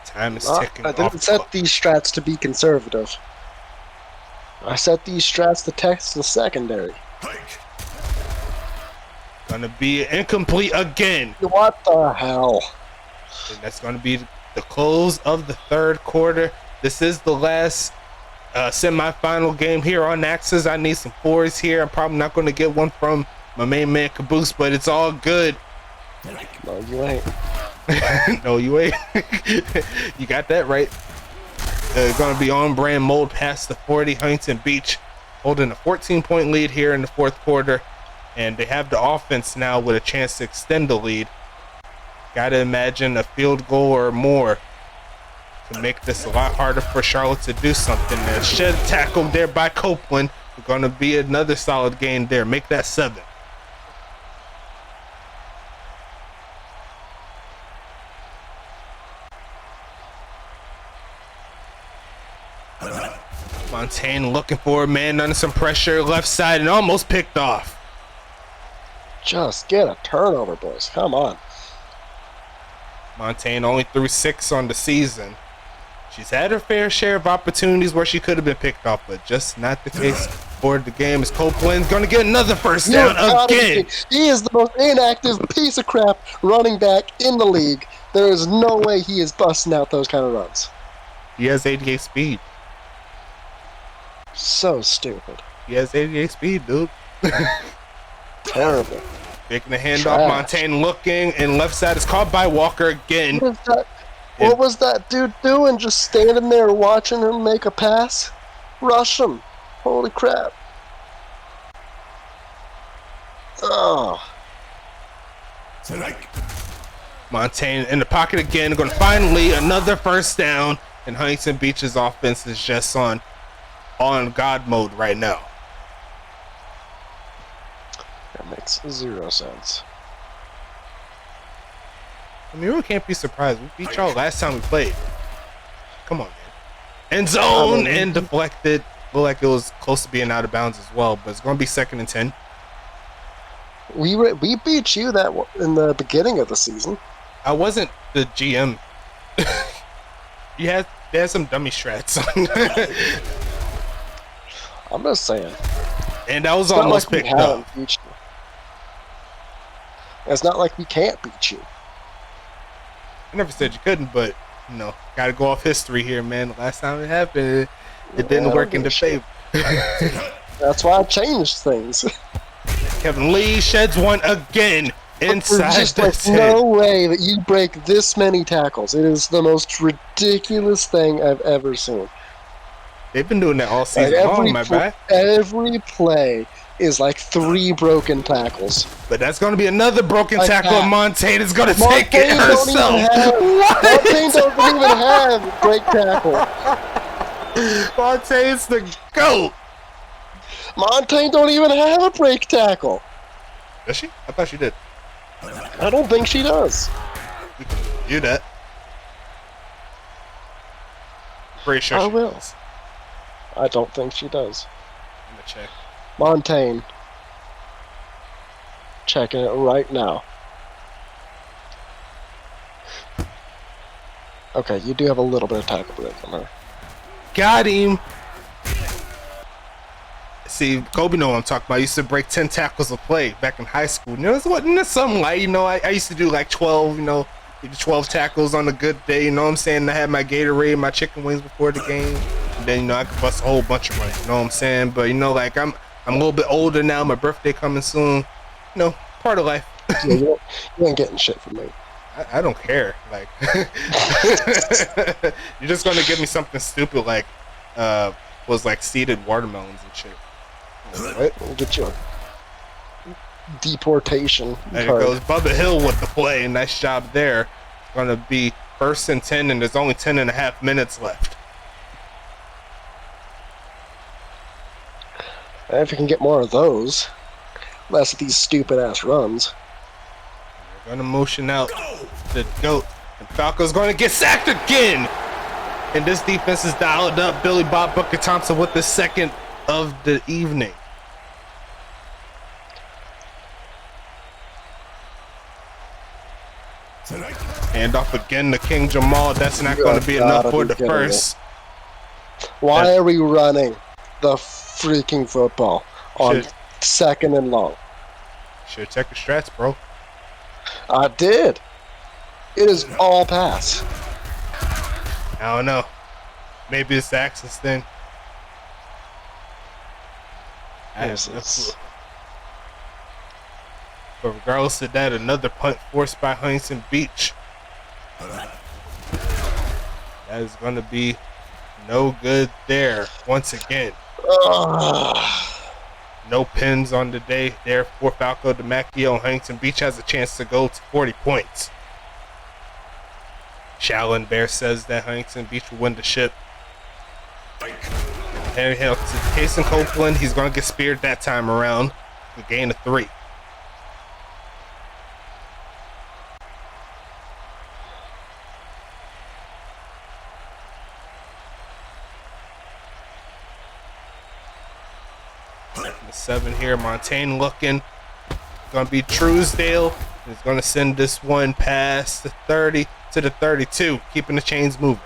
Time is ticking off. I didn't set these strats to be conservative. I set these strats to test the secondary. Gonna be incomplete again. What the hell? And that's gonna be the close of the 3rd quarter. This is the last semifinal game here on Axis. I need some 4s here. I'm probably not gonna get one from my main man Caboose, but it's all good. No, you ain't. No, you ain't. You got that right. Going to be on brand mold past the 40. Huntington Beach holding a 14-point lead here in the 4th quarter, and they have the offense now with a chance to extend the lead. Got to imagine a field goal or more to make this a lot harder for Charlotte to do something. A shed tackle there by Copeland. Going to be another solid gain there. Make that 7. Montaigne looking for a man under some pressure, left side, and almost picked off. Just get a turnover, boys. Come on. Montaigne only threw 6 on the season. She's had her fair share of opportunities where she could have been picked off, but just not the case for the game. As Copeland's going to get another 1st down again. He is the most inactive piece of crap running back in the league. There is no way he is busting out those kind of runs. He has 88 speed. So stupid. He has 88 speed, dude. Terrible. Taking the handoff, Montaigne looking, and left side is caught by Walker again. What was that dude doing? Just standing there watching him make a pass? Rush him. Holy crap. Oh. Montaigne in the pocket again. Going to finally another 1st down, and Huntington Beach's offense is just on God mode right now. That makes 0 sense. I mean, we can't be surprised. We beat y'all last time we played. Come on, man. End zone and deflected. Looked like it was close to being out of bounds as well, but it's going to be 2nd and 10. We beat you that in the beginning of the season. I wasn't the GM. They had some dummy strats. I'm just saying. And that was almost picked up. It's not like we can't beat you. I never said you couldn't, but you know, got to go off history here, man. The last time it happened, it didn't work in the favor. That's why I changed things. Kevin Lee sheds one again. There's inside just the like 10. no way that you break this many tackles. It is the most ridiculous thing I've ever seen. They've been doing that all Like season long, my bad. every play is like 3 broken tackles. But that's going to be another broken Like tackle, and that. Montaigne is going to take Montaigne it don't even herself. have. What? Montaigne doesn't even have break tackle. Montaigne's the GOAT. Montaigne don't even have a break tackle. Does she? I thought she did. I don't think she does. You can do that. Pretty sure I she will. does. I don't think she does. I'm gonna check. Montaigne. Checking it right now. Okay, you do have a little bit of tackle break on her. Got him. See, Kobe know what I'm talking about. I used to break 10 tackles a play back in high school. You know, it wasn't something like, you know, I used to do like 12, you know, 12 tackles on a good day. You know what I'm saying? I had my Gatorade, my chicken wings before the game. And then, you know, I could bust a whole bunch of money. You know what I'm saying? But, you know, like, I'm a little bit older now. My birthday coming soon. You know, part of life. Yeah, you ain't getting shit from me. I don't care. Like, you're just going to give me something stupid like, was like seeded watermelons and shit. What? We'll get you a deportation There card. it goes. Bubba Hill with the play. Nice job there. It's going to be 1st and 10, and there's only 10.5 minutes left. And if you can get more of those, less of these stupid ass runs. They're going to motion out the GOAT. And Falco's going to get sacked again. And this defense is dialed up. Billy Bob Booker Thompson with the second of the evening. Hand off again to King Jamal. That's not going to be enough for the first. Why are we running the freaking football on 2nd and long? Should check your strats, bro. I did. It is all pass. I don't know. Maybe it's the access thing. But regardless of that, another punt forced by Huntington Beach. That is going to be no good there once again. No pins on the day there for Falco DiMacchio. Huntington Beach has a chance to go to 40 points. Shallon Bear says that Huntington Beach will win the ship. And to Jason Copeland, he's going to get speared that time around. A gain of 3. The 7 here, Montaigne looking. Going to be Truesdale. He's going to send this one past the 30 to the 32, keeping the chains moving.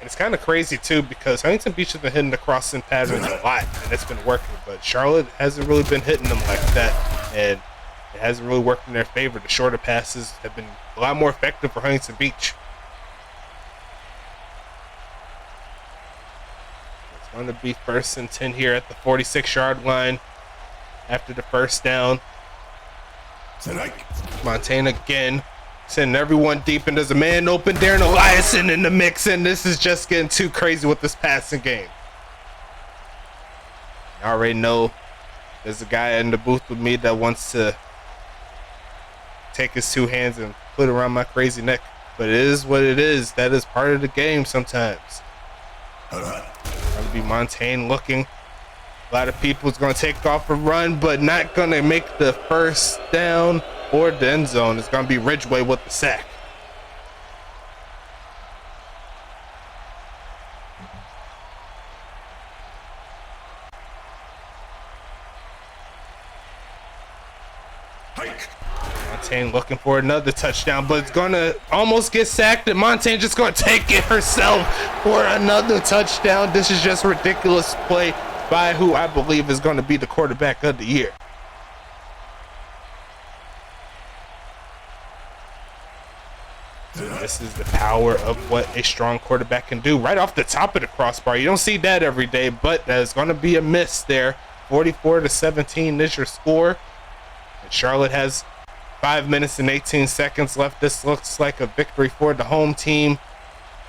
And it's kind of crazy too because Huntington Beach has been hitting the crossing patterns a lot, and it's been working. But Charlotte hasn't really been hitting them like that, and it hasn't really worked in their favor. The shorter passes have been a lot more effective for Huntington Beach. It's going to be 1st and 10 here at the 46-yard line after the first down. Montaigne again, sending everyone deep, and there's a man open. Darren Eliason in the mix, and this is just getting too crazy with this passing game. I already know there's a guy in the booth with me that wants to take his 2 hands and put it around my crazy neck, but it is what it is. That is part of the game sometimes. Gonna be Montaigne looking. A lot of people is going to take off a run, but not going to make the first down or the end zone. It's going to be Ridgeway with the sack. Montaigne looking for another touchdown, but it's going to almost get sacked, and Montaigne just going to take it herself for another touchdown. This is just a ridiculous play by who I believe is going to be the quarterback of the year. This is the power of what a strong quarterback can do right off the top of the crossbar. You don't see that every day, but there's going to be a miss there 44-17 is your score. And Charlotte has 5 minutes and 18 seconds left. This looks like a victory for the home team.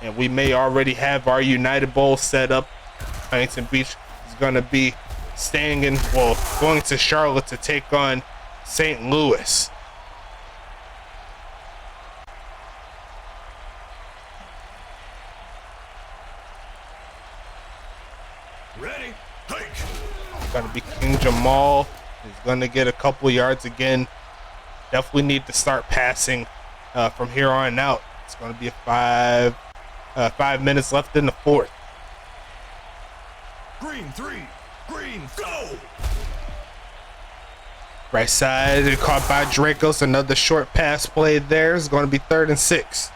And we may already have our United Bowl set up. Huntington Beach is going to be going to Charlotte to take on St. Louis. Ready, take. It's going to be King Jamal. He's going to get a couple yards again. Definitely need to start passing from here on out. It's going to be a 5 minutes left in the fourth. Green 3, green, go! Right side, caught by Dracos. Another short pass play there. It's going to be 3rd and 6.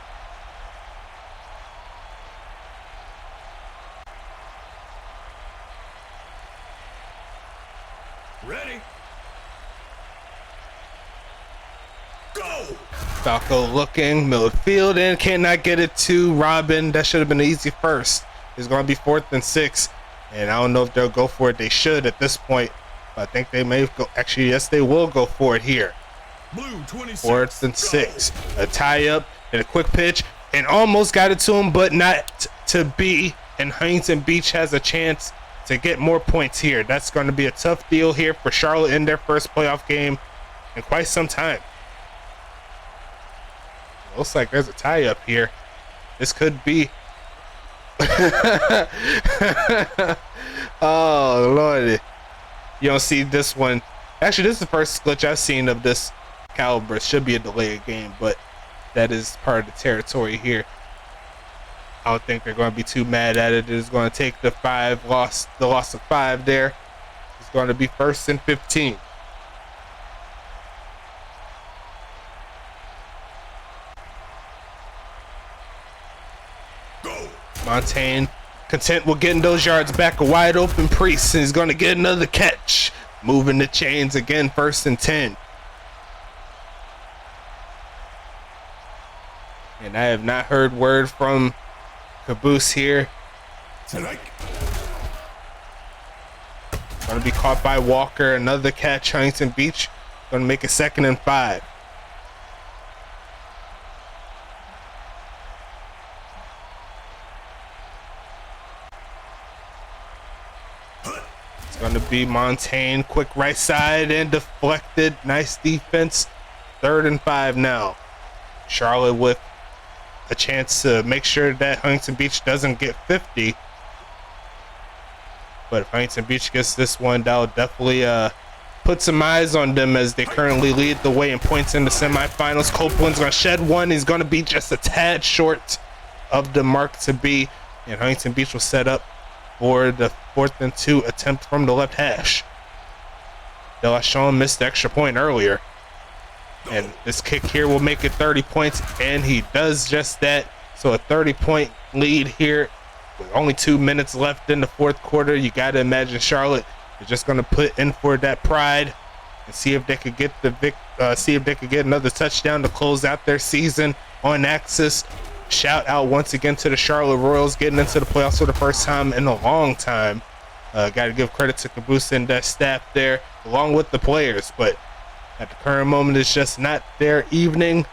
Ready, go! Falco looking, midfield, and cannot get it to Robin. That should have been an easy first. It's going to be 4th and 6. And I don't know if they'll go for it. They should at this point. But I think they may go. Actually, yes, they will go for it here. Blue 26. 4th and 6. A tie up and a quick pitch. And almost got it to him, but not to be. And Huntington Beach has a chance to get more points here. That's going to be a tough deal here for Charlotte in their first playoff game in quite some time. Looks like there's a tie up here. This could be. Oh Lordy, you don't see this one. Actually, this is the first glitch I've seen of this caliber. It should be a delayed game, but that is part of the territory here. I don't think they're going to be too mad at it. It's going to take the loss of 5 there. It's going to be 1st and 15. Montaigne content with getting those yards back. A wide open Priest, and he's going to get another catch. Moving the chains again, 1st and 10. And I have not heard word from Caboose here. Tonight. Going to be caught by Walker. Another catch. Huntington Beach going to make it 2nd and 5. Going to be Montaigne, quick right side and deflected. Nice defense. 3rd and 5 now. Charlotte with a chance to make sure that Huntington Beach doesn't get 50. But if Huntington Beach gets this one, that'll definitely put some eyes on them as they currently lead the way in points in the semifinals. Copeland's going to shed one. He's going to be just a tad short of the mark to be. And Huntington Beach will set up for the 4th and 2 attempt from the left hash. Delashon missed the extra point earlier. And this kick here will make it 30 points, and he does just that. So a 30-point lead here with only 2 minutes left in the 4th quarter. You got to imagine Charlotte is just going to put in for that pride and see if they could get another touchdown to close out their season on Axis. Shout out once again to the Charlotte Royals getting into the playoffs for the first time in a long time. Got to give credit to Caboose and that staff there, along with the players. But at the current moment, it's just not their evening.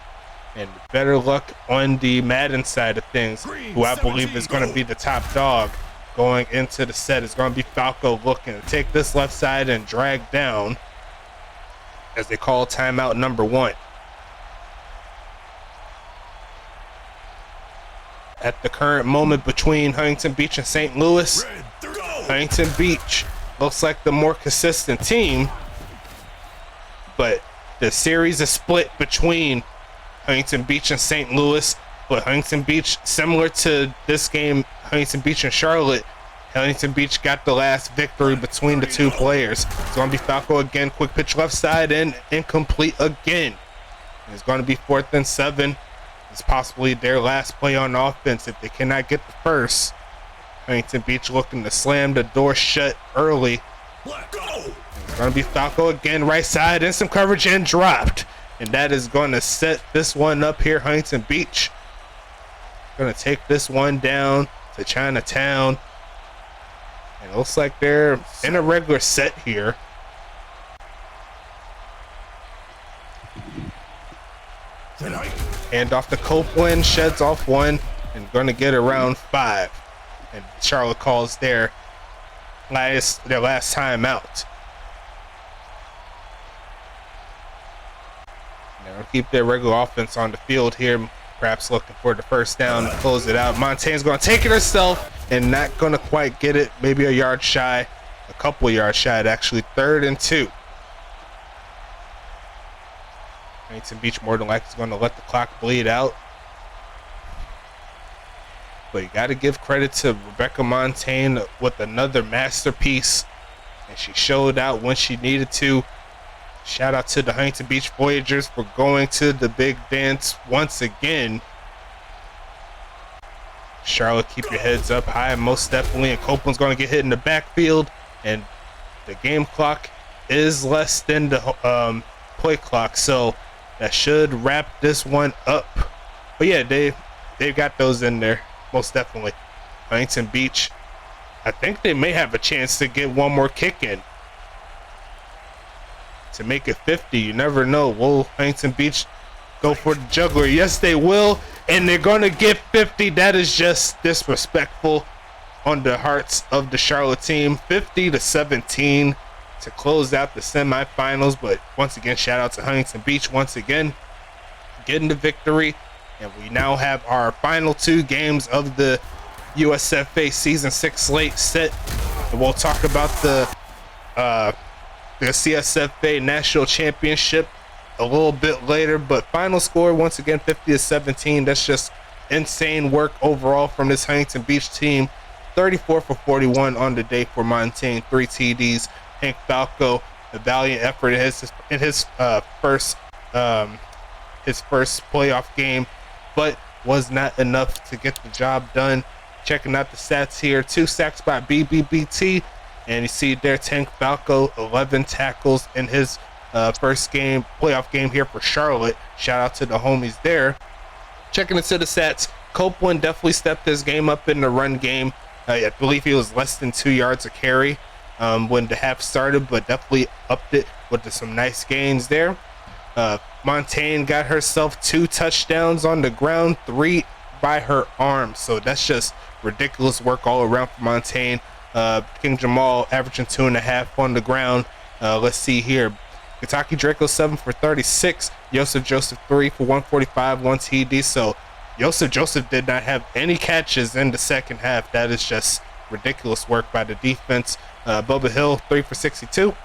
And better luck on the Madden side of things, who I believe is going to be the top dog going into the set. It's going to be Falco looking to take this left side and drag down as they call timeout number 1. At the current moment between Huntington Beach and St. Louis, Huntington Beach looks like the more consistent team, but the series is split between Huntington Beach and St. Louis. But Huntington Beach, similar to this game, Huntington Beach and Charlotte, Huntington Beach got the last victory between the two players. It's going to be Falco again, quick pitch left side and incomplete again. It's going to be 4th and 7. It's possibly their last play on offense if they cannot get the first. Huntington Beach looking to slam the door shut early. It's going to be Falco again, right side, and some coverage and dropped. And that is going to set this one up here. Huntington Beach going to take this one down to Chinatown. And it looks like they're in a regular set here. Tonight. Hand off to Copeland, sheds off one, and going to get around 5. And Charlotte calls their last time out. They'll keep their regular offense on the field here, perhaps looking for the first down to close it out. Montaigne's going to take it herself and not going to quite get it. Maybe a yard shy, a couple of yards shy, actually. 3rd and 2. Huntington Beach more than likely is going to let the clock bleed out. But you got to give credit to Rebecca Montaigne with another masterpiece. And she showed out when she needed to. Shout out to the Huntington Beach Voyagers for going to the big dance once again. Charlotte, keep your heads up high, most definitely. And Copeland's going to get hit in the backfield. And the game clock is less than the play clock. So that should wrap this one up. But yeah, they've got those in there, most definitely. Huntington Beach, I think they may have a chance to get one more kick in to make it 50. You never know. Will Huntington Beach go for the juggler? Yes, they will. And they're going to get 50. That is just disrespectful on the hearts of the Charlotte team. 50-17 to close out the semifinals. But once again, shout out to Huntington Beach once again getting the victory. And we now have our final 2 games of the USFA Season 6 slate set. And we'll talk about the CSFA National Championship a little bit later, but final score once again 50-17. That's just insane work overall from this Huntington Beach team. 34 for 41 on the day for Montaigne, 3 TDs. Hank Falco, a valiant effort in his first playoff game, but was not enough to get the job done. Checking out the stats here: 2 sacks by BBBT. And you see there, Tank Falco, 11 tackles in his first playoff game here for Charlotte. Shout out to the homies there. Checking into the stats, Copeland definitely stepped his game up in the run game. I believe he was less than 2 yards a carry when the half started, but definitely upped it with some nice gains there. Montaigne got herself 2 touchdowns on the ground, 3 by her arm. So that's just ridiculous work all around for Montaigne. King Jamal averaging 2.5 on the ground. Let's see here. Kentucky Draco 7 for 36. Joseph 3 for 145, 1 TD. So Joseph did not have any catches in the second half. That is just ridiculous work by the defense. Bubba Hill 3 for 62.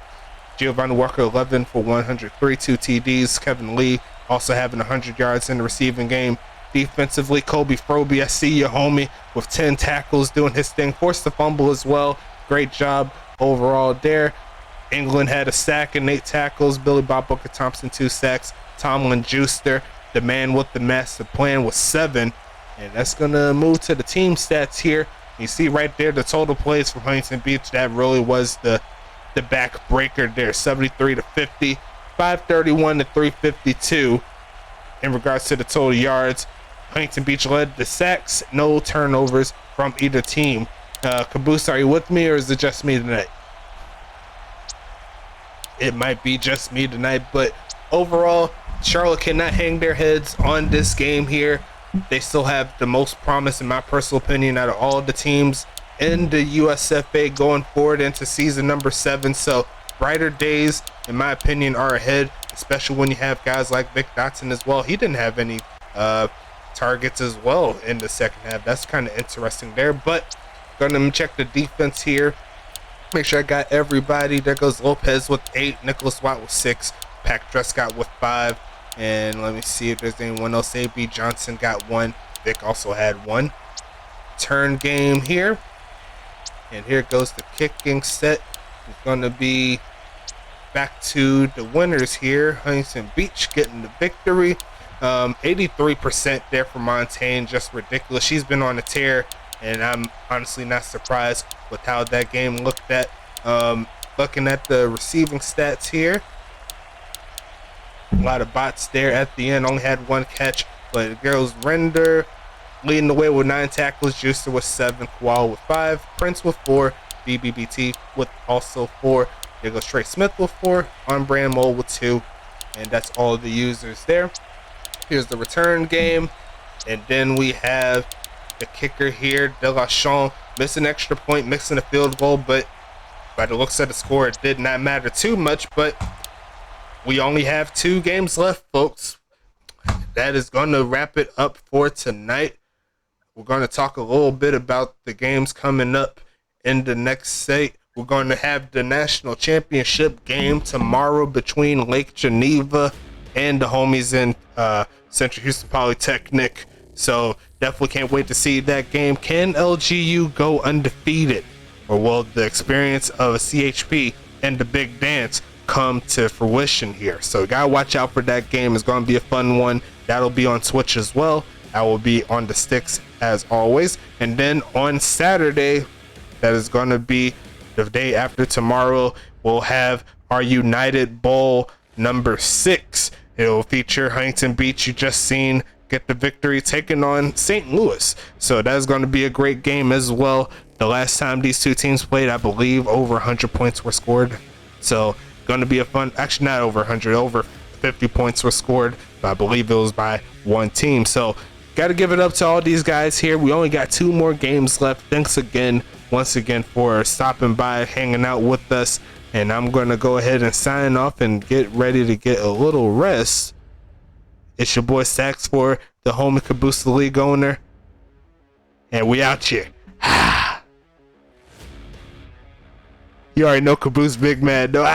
Giovanni Walker 11 for 103, 2 TDs. Kevin Lee also having 100 yards in the receiving game. Defensively, Kobe Froby, I see you, homie, with 10 tackles, doing his thing. Forced the fumble as well. Great job overall there. England had a sack and 8 tackles. Billy Bob Booker Thompson, 2 sacks. Tomlin Juicer, the man with the master plan, was 7. And that's going to move to the team stats here. You see right there the total plays from Huntington Beach. That really was the backbreaker there. 73-50, 531 to 352 in regards to the total yards. Huntington Beach led the sacks, no turnovers from either team. Caboose, are you with me, or is it just me tonight? It might be just me tonight, but overall, Charlotte cannot hang their heads on this game here. They still have the most promise, in my personal opinion, out of all the teams in the USFA going forward into season number 7. So brighter days, in my opinion, are ahead, especially when you have guys like Vic Dotson as well. He didn't have any targets as well in the second half. That's kind of interesting there, but gonna check the defense here, make sure I got everybody. There goes Lopez with 8, Nicholas Watt with 6, Pack Drescott with 5, and let me see if there's anyone else. A.B. Johnson got 1, Vic also had 1. Turn game here, and here goes the kicking set. It's gonna be back to the winners here. Huntington Beach getting the victory. 83% there for Montaigne, just ridiculous. She's been on a tear, and I'm honestly not surprised with how that game looked at. Looking at the receiving stats here, a lot of bots there at the end. Only had 1 catch, but it goes Render leading the way with 9 tackles, Juicer with 7, Koala with 5, Prince with 4, BBBT with also 4. There goes Trey Smith with 4. On brand mode with 2. And that's all the users there. Here's the return game. And then we have the kicker here, De La Chaux, missing an extra point, missing a field goal, but by the looks of the score, it did not matter too much. But we only have 2 games left, folks. That is going to wrap it up for tonight. We're going to talk a little bit about the games coming up in the next state. We're going to have the national championship game tomorrow between Lake Geneva and the homies in Central Houston Polytechnic. So definitely can't wait to see that game. Can LGU go undefeated? Or will the experience of a CHP and the big dance come to fruition here? So you gotta watch out for that game. It's gonna be a fun one. That'll be on Twitch as well. I will be on the sticks as always. And then on Saturday, that is gonna be the day after tomorrow, we'll have our United Bowl number 6. It'll feature Huntington Beach, you just seen, get the victory, taking on St. Louis. So that's going to be a great game as well. The last time these 2 teams played, I believe over 100 points were scored. So going to be a fun, actually not over 100, over 50 points were scored, but I believe it was by 1 team. So got to give it up to all these guys here. We only got 2 more games left. Thanks again, once again, for stopping by, hanging out with us. And I'm going to go ahead and sign off and get ready to get a little rest. It's your boy Sax for the homie Caboose, the league owner. And we out here. You already know Caboose big man, though.